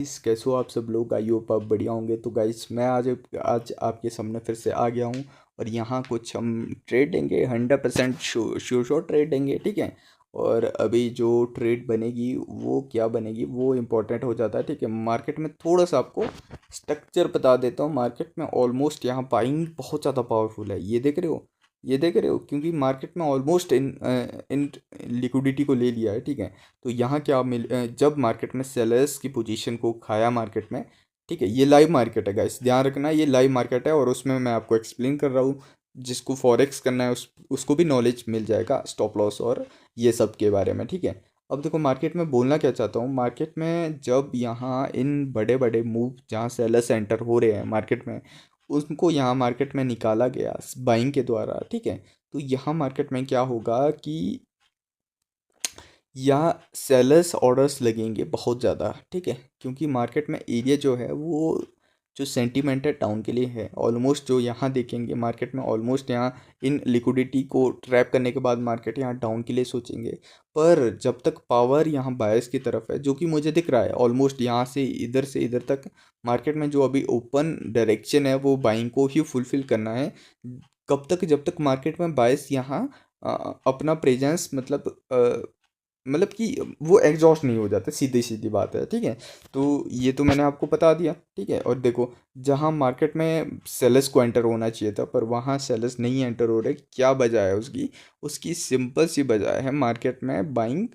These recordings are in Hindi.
गाइस कैसे हो आप सब लोग। आई होप आप बढ़िया होंगे। तो गाइस मैं आज आपके सामने फिर से आ गया हूँ और यहाँ कुछ हम ट्रेड देंगे 100% श्योर ट्रेड देंगे, ठीक है। और अभी जो ट्रेड बनेगी वो क्या बनेगी वो इम्पोर्टेंट हो जाता है, ठीक है। मार्केट में थोड़ा सा आपको स्ट्रक्चर बता देता हूँ। मार्केट में ऑलमोस्ट यहाँ बाइंग बहुत ज़्यादा पावरफुल है, ये देख रहे हो क्योंकि मार्केट में ऑलमोस्ट इन लिक्विडिटी को ले लिया है, ठीक है। तो यहाँ क्या जब मार्केट में सेलर्स की पोजीशन को खाया मार्केट में, ठीक है। ये लाइव मार्केट है गाइस, ध्यान रखना, ये लाइव मार्केट है और उसमें मैं आपको एक्सप्लेन कर रहा हूँ। जिसको फॉरेक्स करना है उसको भी नॉलेज मिल जाएगा स्टॉप लॉस और ये सब के बारे में, ठीक है। अब देखो मार्केट में बोलना क्या चाहता हूँ। मार्केट में जब यहाँ इन बड़े बड़े मूव जहाँ सेलर्स एंटर हो रहे हैं मार्केट में, उनको यहाँ मार्केट में निकाला गया बाइंग के द्वारा, ठीक है। तो यहाँ मार्केट में क्या होगा कि यहाँ सेलर्स ऑर्डर्स लगेंगे बहुत ज़्यादा, ठीक है। क्योंकि मार्केट में एरिया जो है वो जो सेंटीमेंट है डाउन के लिए है ऑलमोस्ट। जो यहाँ देखेंगे मार्केट में ऑलमोस्ट यहाँ इन लिक्विडिटी को ट्रैप करने के बाद मार्केट यहाँ डाउन के लिए सोचेंगे। पर जब तक पावर यहाँ बायर्स की तरफ है, जो कि मुझे दिख रहा है ऑलमोस्ट यहाँ से इधर तक मार्केट में जो अभी ओपन डायरेक्शन है वो बाइंग को ही फुलफिल करना है। कब तक, जब तक मार्केट में बायर्स यहाँ अपना प्रेजेंस मतलब कि वो एग्जॉस्ट नहीं हो जाते, सीधी सीधी बात है, ठीक है। तो ये तो मैंने आपको बता दिया, ठीक है। और देखो जहाँ मार्केट में सेलर्स को एंटर होना चाहिए था पर वहाँ सेलर्स नहीं एंटर हो रहे, क्या वजह है उसकी? उसकी सिंपल सी वजह है मार्केट में बाइंग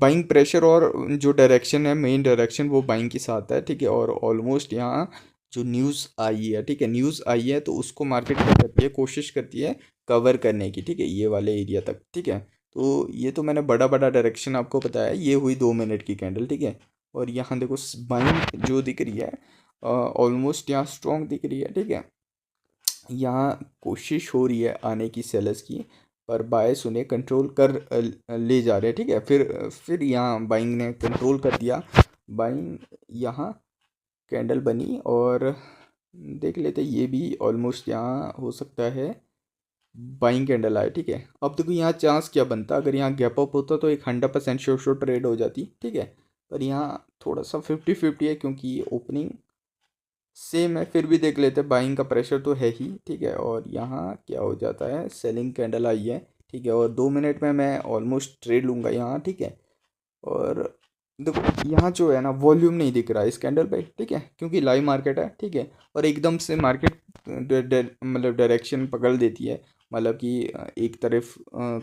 बाइंग प्रेशर और जो डायरेक्शन है, मेन डायरेक्शन वो बाइंग के साथ है, ठीक है। और ऑलमोस्ट यहाँ जो न्यूज़ आई है, ठीक है, न्यूज़ आई है तो उसको मार्केट क्या करती है, कोशिश करती है कवर करने की, ठीक है, ये वाले एरिया तक, ठीक है। तो ये तो मैंने बड़ा बड़ा डायरेक्शन आपको बताया। ये हुई 2 मिनट की कैंडल, ठीक है। और यहाँ देखो बाइंग जो दिख रही है ऑलमोस्ट यहाँ स्ट्रॉन्ग दिख रही है, ठीक है। यहाँ कोशिश हो रही है आने की सेलर्स की, पर बायर्स उन्हें कंट्रोल कर ले जा रहे हैं, ठीक है। फिर यहाँ बाइंग ने कंट्रोल कर दिया। बाइंग यहाँ कैंडल बनी और देख लेते, ये भी ऑलमोस्ट यहाँ हो सकता है बाइंग कैंडल आए, ठीक है। अब देखो यहाँ चांस क्या बनता, अगर यहाँ गैप अप होता तो एक 100% श्योर ट्रेड हो जाती, ठीक है। पर यहाँ थोड़ा सा 50-50 है क्योंकि ओपनिंग सेम है। फिर भी देख लेते, बाइंग का प्रेशर तो है ही, ठीक है। और यहाँ क्या हो जाता है, सेलिंग कैंडल आई है, ठीक है। और 2 मिनट में मैं ऑलमोस्ट ट्रेड लूँगा यहाँ, ठीक है। और देखो यहाँ जो है ना वॉल्यूम नहीं दिख रहा है इस कैंडल पे, ठीक है, क्योंकि लाइव मार्केट है, ठीक है। और एकदम से मार्केट मतलब डायरेक्शन पकड़ देती है, मतलब कि एक तरफ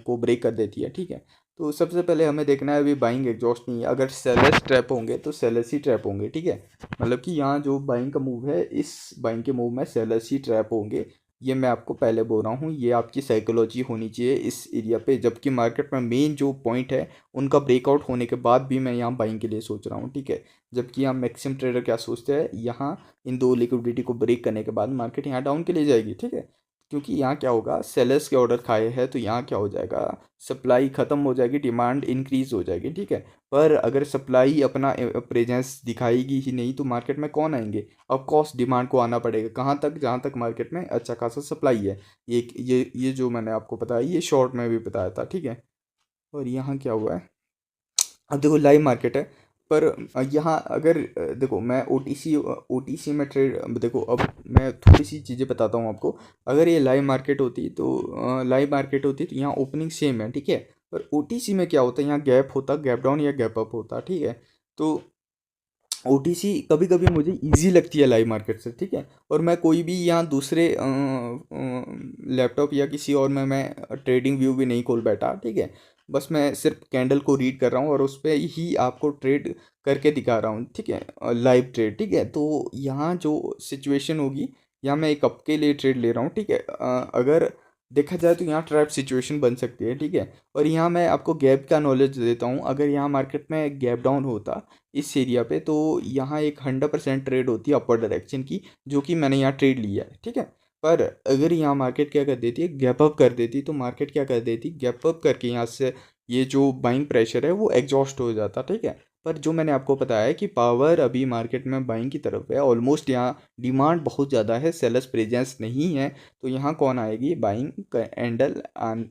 को ब्रेक कर देती है, ठीक है। तो सबसे पहले हमें देखना है अभी बाइंग एग्जॉस्ट नहीं है। अगर सेलर्स ट्रैप होंगे तो सेलर्स ही ट्रैप होंगे, ठीक है। मतलब कि यहाँ जो बाइंग का मूव है, इस बाइंग के मूव में सेलर्स ही ट्रैप होंगे। ये मैं आपको पहले बोल रहा हूँ, ये आपकी साइकोलॉजी होनी चाहिए इस एरिया पे। जबकि मार्केट में मेन जो पॉइंट है उनका ब्रेकआउट होने के बाद भी मैं यहाँ बाइंग के लिए सोच रहा हूँ, ठीक है। जबकि यहाँ मैक्सिमम ट्रेडर क्या सोचते हैं, यहाँ इन दो लिक्विडिटी को ब्रेक करने के बाद मार्केट यहाँ डाउन के लिए जाएगी, ठीक है। क्योंकि यहाँ क्या होगा, सेलर्स के ऑर्डर खाए हैं तो यहाँ क्या हो जाएगा, सप्लाई ख़त्म हो जाएगी, डिमांड इंक्रीज हो जाएगी, ठीक है। पर अगर सप्लाई अपना प्रेजेंस दिखाएगी ही नहीं तो मार्केट में कौन आएंगे? ऑफ कोर्स डिमांड को आना पड़ेगा, कहाँ तक, जहाँ तक मार्केट में अच्छा खासा सप्लाई है। ये जो मैंने आपको बताया ये शॉर्ट में भी बताया था, ठीक है। और यहाँ क्या हुआ है, अब देखो लाइव मार्केट है। पर यहाँ अगर देखो मैं ओ टी सी में ट्रेड, देखो अब मैं थोड़ी सी चीज़ें बताता हूँ आपको। अगर ये लाइव मार्केट होती तो यहाँ ओपनिंग सेम है, ठीक है। पर ओ टी सी में क्या होता है, यहाँ गैप होता, गैप डाउन या गैप अप होता, ठीक है। तो ओटीसी कभी कभी मुझे इजी लगती है लाइव मार्केट से, ठीक है। और मैं कोई भी यहाँ दूसरे लैपटॉप या किसी और में मैं ट्रेडिंग व्यू भी नहीं खोल बैठा, ठीक है। बस मैं सिर्फ कैंडल को रीड कर रहा हूँ और उस पर ही आपको ट्रेड करके दिखा रहा हूँ, ठीक है, लाइव ट्रेड, ठीक है। तो यहाँ जो सिचुएशन होगी, यहाँ मैं एक कप के लिए ट्रेड ले रहा हूँ, ठीक है। अगर देखा जाए तो यहाँ ट्रैप सिचुएशन बन सकती है, ठीक है। और यहाँ मैं आपको गैप का नॉलेज देता हूँ। अगर यहाँ मार्केट में गैप डाउन होता इस एरिया पे तो यहाँ एक 100% ट्रेड होती है अपर डायरेक्शन की, जो कि मैंने यहाँ ट्रेड लिया है, ठीक है। पर अगर यहाँ मार्केट क्या कर देती है, गैप अप कर देती, तो मार्केट क्या कर देती, गैप अप करके यहाँ से ये जो बाइंग प्रेशर है वो एग्जॉस्ट हो जाता, ठीक है। पर जो मैंने आपको बताया है कि पावर अभी मार्केट में बाइंग की तरफ है, ऑलमोस्ट यहाँ डिमांड बहुत ज़्यादा है, सेलर्स प्रेजेंस नहीं है। तो यहाँ कौन आएगी, बाइंग कैंडल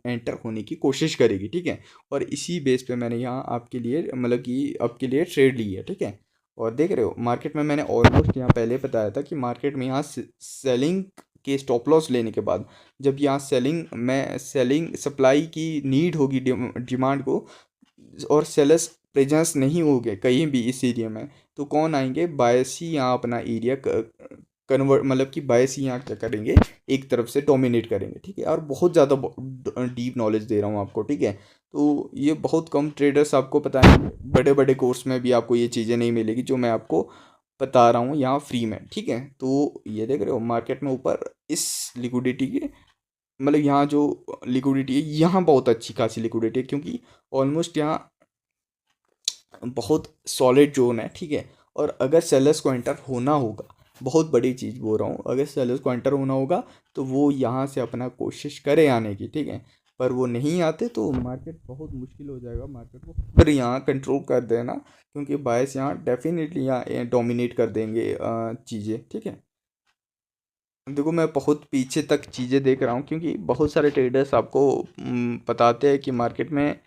एंटर होने की कोशिश करेगी, ठीक है। और इसी बेस पे मैंने यहाँ आपके लिए मतलब कि आपके लिए ट्रेड ली है, ठीक है। और देख रहे हो मार्केट में मैंने ऑलमोस्ट यहाँ पहले बताया था कि मार्केट में यहाँ सेलिंग के स्टॉप लॉस लेने के बाद जब यहाँ सेलिंग सप्लाई की नीड होगी डिमांड को, और सेलर्स प्रेजेंस नहीं होंगे कहीं भी इस एरिया में, तो कौन आएंगे, बायर्स ही यहाँ अपना एरिया कन्वर्ट, मतलब कि बायर्स ही यहाँ क्या करेंगे, एक तरफ से डोमिनेट करेंगे। ठीक है, और बहुत ज़्यादा डीप नॉलेज दे रहा हूँ आपको। ठीक है, तो ये बहुत कम ट्रेडर्स आपको पता है, बड़े बड़े कोर्स में भी आपको ये चीज़ें नहीं मिलेगी जो मैं आपको बता रहा हूँ यहाँ फ्री में। ठीक है, तो ये देख रहे हो मार्केट में ऊपर इस लिक्विडिटी के, मतलब यहाँ जो लिक्विडिटी है यहाँ बहुत अच्छी खासी लिक्विडिटी है, क्योंकि ऑलमोस्ट यहाँ बहुत सॉलिड जोन है। ठीक है, और अगर सेलर्स को एंटर होना होगा, बहुत बड़ी चीज़ बोल रहा हूँ, अगर सेलर्स को एंटर होना होगा तो वो यहाँ से अपना कोशिश करे आने की। ठीक है, पर वो नहीं आते तो मार्केट बहुत मुश्किल हो जाएगा मार्केट को फिर यहाँ कंट्रोल कर देना, क्योंकि बायर्स यहाँ डेफिनेटली यहाँ डोमिनेट कर देंगे चीज़ें। ठीक है, देखो मैं बहुत पीछे तक चीज़ें देख रहा हूँ, क्योंकि बहुत सारे ट्रेडर्स आपको बताते हैं कि मार्केट में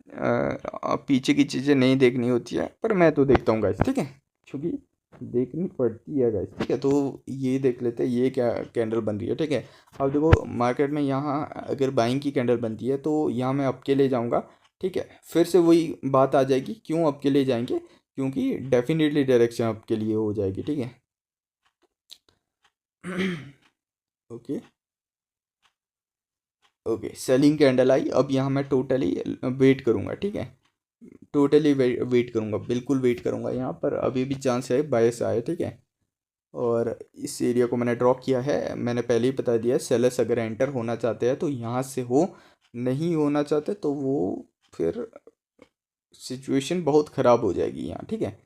पीछे की चीज़ें नहीं देखनी होती है, पर मैं तो देखता हूँ गाइस। ठीक है, क्योंकि देखनी पड़ती है गाइस। ठीक है, तो ये देख लेते हैं ये क्या कैंडल बन रही है। ठीक है, अब देखो मार्केट में यहाँ अगर बाइंग की कैंडल बनती है तो यहाँ मैं अप के ले जाऊँगा। ठीक है, फिर से वही बात आ जाएगी, क्यों अप के ले जाएंगे, क्योंकि डेफिनेटली डायरेक्शन अप के लिए हो जाएगी। ठीक है ओके ओके, सेलिंग कैंडल आई, अब यहाँ मैं टोटली वेट करूँगा। ठीक है, टोटली वेट करूँगा, बिल्कुल वेट करूँगा यहाँ पर, अभी भी चांस है बायस आए। ठीक है, और इस एरिया को मैंने ड्रॉ किया है, मैंने पहले ही बता दिया है, सेलर्स अगर एंटर होना चाहते हैं तो यहाँ से हो, नहीं होना चाहते तो वो फिर सिचुएशन बहुत ख़राब हो जाएगी यहाँ। ठीक है,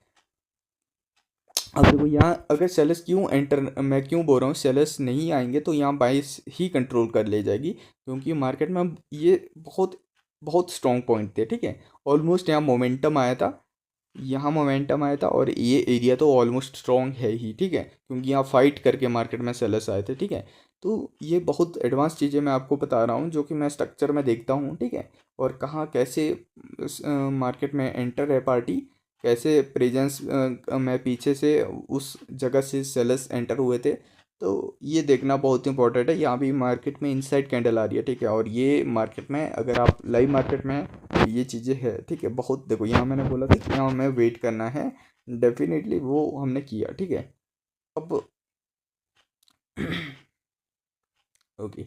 अब देखो यहाँ अगर सेलर्स क्यों एंटर, मैं क्यों बोल रहा हूँ सेलर्स नहीं आएंगे तो यहाँ बाइस ही कंट्रोल कर ले जाएगी, क्योंकि मार्केट में अब ये बहुत बहुत स्ट्रॉन्ग पॉइंट थे। ठीक है, ऑलमोस्ट यहाँ मोमेंटम आया था, यहाँ मोमेंटम आया था, और ये एरिया तो ऑलमोस्ट स्ट्रॉन्ग है ही। ठीक है, क्योंकि यहाँ फाइट करके मार्केट में सेलर्स आए थे। ठीक है, तो ये बहुत एडवांस चीज़ें मैं आपको बता रहा हूँ जो कि मैं स्ट्रक्चर में देखता हूँ। ठीक है, और कहाँ कैसे मार्केट में एंटर है पार्टी, कैसे प्रेजेंस में पीछे से उस जगह से सेलर्स एंटर हुए थे, तो ये देखना बहुत इंपॉर्टेंट है। यहाँ भी मार्केट में इनसाइड कैंडल आ रही है। ठीक है, और ये मार्केट में अगर आप लाइव मार्केट में ये चीज़ें है। ठीक है, बहुत देखो यहाँ मैंने बोला था कि यहाँ हमें वेट करना है, डेफिनेटली वो हमने किया। ठीक है, अब ओके,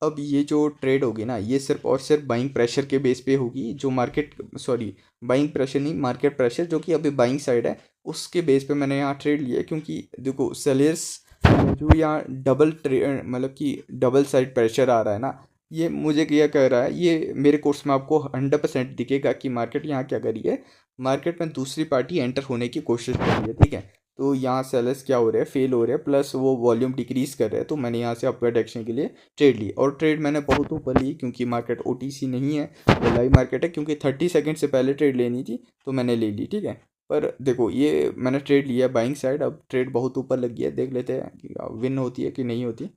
अब ये जो ट्रेड होगी ना ये सिर्फ और सिर्फ बाइंग प्रेशर के बेस पे होगी, जो मार्केट, सॉरी बाइंग प्रेशर नहीं, मार्केट प्रेशर, जो कि अभी बाइंग साइड है उसके बेस पे मैंने यहाँ ट्रेड लिया है। क्योंकि देखो सेलर्स जो यहाँ डबल ट्रेड, मतलब कि डबल साइड प्रेशर आ रहा है ना, ये मुझे क्या कह रहा है, ये मेरे कोर्स में आपको 100% दिखेगा कि मार्केट यहाँ क्या करी है, मार्केट में दूसरी पार्टी एंटर होने की कोशिश कर रही है। ठीक है, तो यहाँ सेलर्स क्या हो रहे हैं, फेल हो रहे हैं, प्लस वो वॉल्यूम डिक्रीज कर रहे हैं, तो मैंने यहाँ से अपवर्ड एक्शन के लिए ट्रेड ली, और ट्रेड मैंने बहुत ऊपर ली, क्योंकि मार्केट ओटीसी नहीं है, वो लाइव मार्केट है, क्योंकि 30 सेकेंड से पहले ट्रेड लेनी थी तो मैंने ले ली। ठीक है, पर देखो ये मैंने ट्रेड लिया बाइंग साइड, अब ट्रेड बहुत ऊपर लग गया है, देख लेते हैं कि विन होती है कि नहीं होती।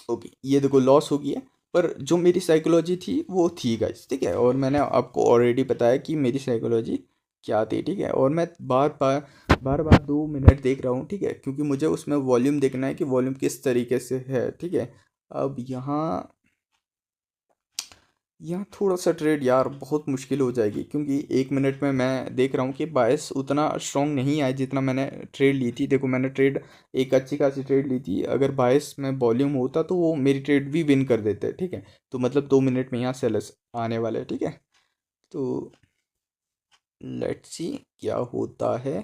ओके, ये देखो लॉस हो गया, पर जो मेरी साइकोलॉजी थी वो थी गाइस। ठीक है, और मैंने आपको ऑलरेडी बताया कि मेरी साइकोलॉजी क्या थी। ठीक है, और मैं बार बार 2 मिनट देख रहा हूँ। ठीक है, क्योंकि मुझे उसमें वॉल्यूम देखना है कि वॉल्यूम किस तरीके से है। ठीक है, अब यहाँ थोड़ा सा ट्रेड यार बहुत मुश्किल हो जाएगी, क्योंकि 1 मिनट में मैं देख रहा हूँ कि बायस उतना स्ट्रॉन्ग नहीं आया जितना मैंने ट्रेड ली थी। देखो मैंने ट्रेड एक अच्छी खासी ट्रेड ली थी, अगर बायस में वॉल्यूम होता तो वो मेरी ट्रेड भी विन कर देते। ठीक है, तो मतलब 2 मिनट में यहाँ सेलर्स आने वाले हैं। ठीक है, तो लेट्स सी क्या होता है।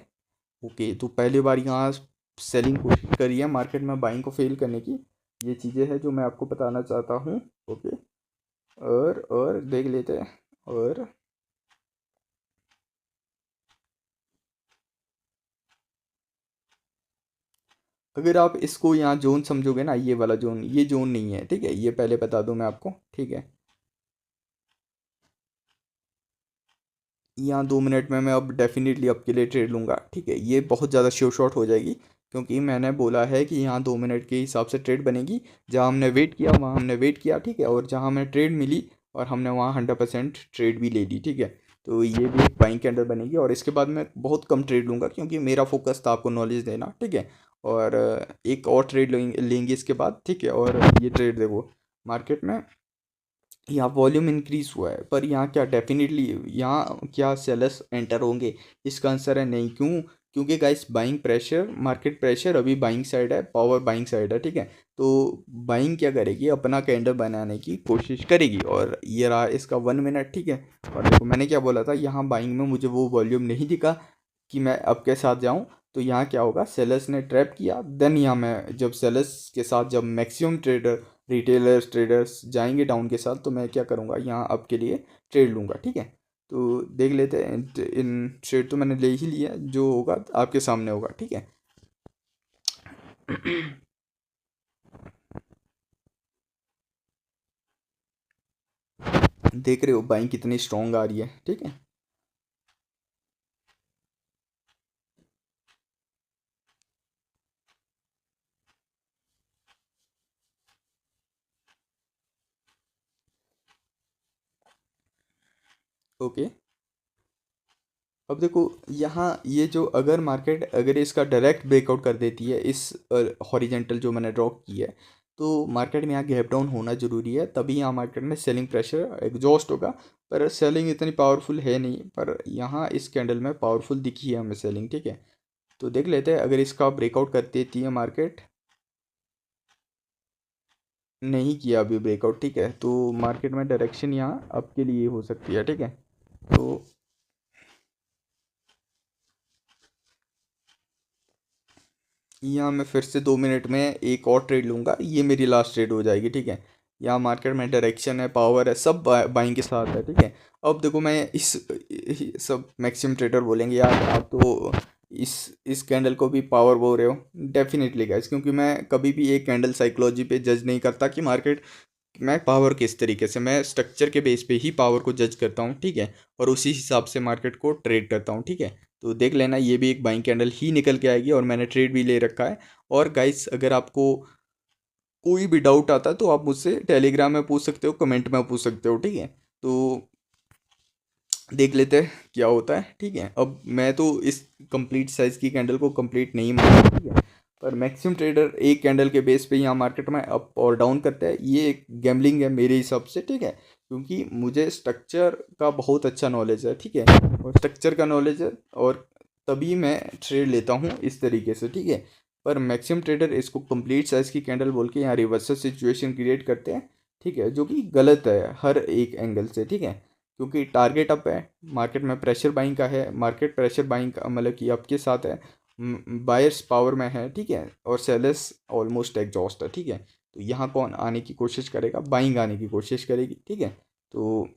ओके, तो पहली बार यहाँ सेलिंग कोशिश करी है मार्केट में बाइंग को फेल करने की, ये चीज़ें हैं जो मैं आपको बताना चाहता हूँ। ओके, और देख लेते हैं, और अगर आप इसको यहाँ जोन समझोगे ना, ये वाला जोन, ये जोन नहीं है। ठीक है, ये पहले बता दूं मैं आपको। ठीक है, यहाँ 2 मिनट में मैं अब डेफिनेटली आपके लिए ट्रेड लूँगा। ठीक है, ये बहुत ज़्यादा श्योर शॉट हो जाएगी, क्योंकि मैंने बोला है कि यहाँ 2 मिनट के हिसाब से ट्रेड बनेगी, जहाँ हमने वेट किया वहाँ हमने वेट किया। ठीक है, और जहाँ हमें ट्रेड मिली और हमने वहाँ 100% ट्रेड भी ले ली। ठीक है, तो ये भी एक बाइंग कैंडल बनेगी, और इसके बाद मैं बहुत कम ट्रेड लूँगा क्योंकि मेरा फोकस था आपको नॉलेज देना, ठीक है। और एक और ट्रेड लेंगे इसके बाद, ठीक है। और ये ट्रेड देखो, मार्केट में यहाँ वॉल्यूम इंक्रीज हुआ है, पर यहाँ क्या डेफिनेटली यहाँ क्या सेलर्स एंटर होंगे, इसका आंसर है नहीं। क्यों? क्योंकि guys buying pressure, market pressure अभी बाइंग साइड है, पावर बाइंग साइड है, ठीक है। तो बाइंग क्या करेगी, अपना कैंडल बनाने की कोशिश करेगी, और ये रहा इसका 1 मिनट, ठीक है। और देखो मैंने क्या बोला था, यहाँ बाइंग में मुझे वो वॉल्यूम नहीं दिखा कि मैं अब के साथ जाऊँ। तो यहाँ क्या होगा, सेलर्स ने ट्रैप किया, देन यहाँ मैं जब सेलर्स के साथ जब मैक्सिमम ट्रेडर रिटेलर्स ट्रेडर्स जाएंगे डाउन के साथ, तो मैं क्या करूँगा, यहाँ अब के लिए ट्रेड लूँगा, ठीक है। तो देख लेते हैं, इन ट्रेड तो मैंने ले ही लिया, जो होगा आपके सामने होगा, ठीक है। देख रहे हो बाइंग कितनी स्ट्रांग आ रही है, ठीक है। ओके, अब देखो यहाँ ये जो अगर मार्केट अगर इसका डायरेक्ट ब्रेकआउट कर देती है इस हॉरिजेंटल जो मैंने ड्रॉ की है, तो मार्केट में यहाँ गैप डाउन होना ज़रूरी है, तभी यहाँ मार्केट में सेलिंग प्रेशर एग्जॉस्ट होगा। पर सेलिंग इतनी पावरफुल है नहीं, पर यहाँ इस कैंडल में पावरफुल दिखी है हमें सेलिंग, ठीक है। तो देख लेते हैं, अगर इसका ब्रेकआउट कर देती है मार्केट, नहीं किया अभी ब्रेकआउट, ठीक है, तो मार्केट में डायरेक्शन यहाँ अप के लिए हो सकती है, ठीक है। तो यहाँ मैं फिर से 2 मिनट में एक और ट्रेड लूँगा, ये मेरी लास्ट ट्रेड हो जाएगी, ठीक है। यहाँ मार्केट में डायरेक्शन है, पावर है, सब बाइंग के साथ है, ठीक है। अब देखो मैं सब मैक्सिमम ट्रेडर बोलेंगे यार आप तो इस कैंडल को भी पावर बोल रहे हो। डेफिनेटली गाइस, क्योंकि मैं कभी भी एक कैंडल साइकोलॉजी पे जज नहीं करता कि मार्केट मैं पावर किस तरीके से, मैं स्ट्रक्चर के बेस पे ही पावर को जज करता हूँ, ठीक है। और उसी हिसाब से मार्केट को ट्रेड करता हूँ, ठीक है। तो देख लेना, ये भी एक बाइंग कैंडल ही निकल के आएगी, और मैंने ट्रेड भी ले रखा है। और गाइस अगर आपको कोई भी डाउट आता है तो आप मुझसे टेलीग्राम में पूछ सकते हो, कमेंट में पूछ सकते हो, ठीक है। तो देख लेते हैं क्या होता है, ठीक है। अब मैं तो इस कंप्लीट साइज़ की कैंडल को कंप्लीट नहीं मानता, ठीक है। पर मैक्सिमम ट्रेडर एक कैंडल के बेस पे यहाँ मार्केट में अप और डाउन करता है, ये एक गैम्बलिंग है मेरे हिसाब से, ठीक है। क्योंकि मुझे स्ट्रक्चर का बहुत अच्छा नॉलेज है, ठीक है। और स्ट्रक्चर का नॉलेज है, और तभी मैं ट्रेड लेता हूँ इस तरीके से, ठीक है। पर मैक्सिमम ट्रेडर इसको कंप्लीट साइज़ की कैंडल बोल के यहाँ रिवर्सल सिचुएशन क्रिएट करते हैं, ठीक है, जो कि गलत है हर एक एंगल से, ठीक है। क्योंकि टारगेट अप है, मार्केट में प्रेशर बाइंग का है, मार्केट प्रेशर बाइंग का मतलब कि अप के साथ है, बायर्स पावर में है, ठीक है। और सेलर्स ऑलमोस्ट एग्जॉस्ट है, ठीक है। तो यहाँ कौन आने की कोशिश करेगा, बाइंग आने की कोशिश करेगी, ठीक है। तो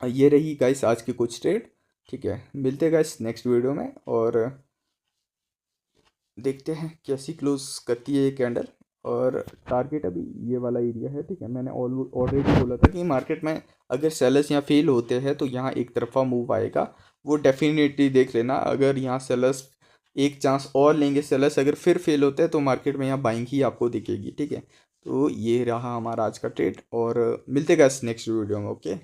ये रही गाइस आज की कुछ ट्रेड, ठीक है। मिलते हैं गाइस नेक्स्ट वीडियो में, और देखते हैं कैसी क्लोज करती है ये कैंडल। और टारगेट अभी ये वाला एरिया है, ठीक है। मैंने ऑलरेडी बोला था कि मार्केट में अगर सेलर्स यहाँ फेल होते हैं तो यहाँ एक तरफा मूव आएगा, वो डेफिनेटली देख लेना। अगर यहाँ सेलर्स एक चांस और लेंगे, सेलर्स अगर फिर फेल होते हैं तो मार्केट में यहाँ बाइंग ही आपको दिखेगी, ठीक है। तो ये रहा हमारा आज का ट्रेड, और मिलते गए नेक्स्ट वीडियो में, ओके।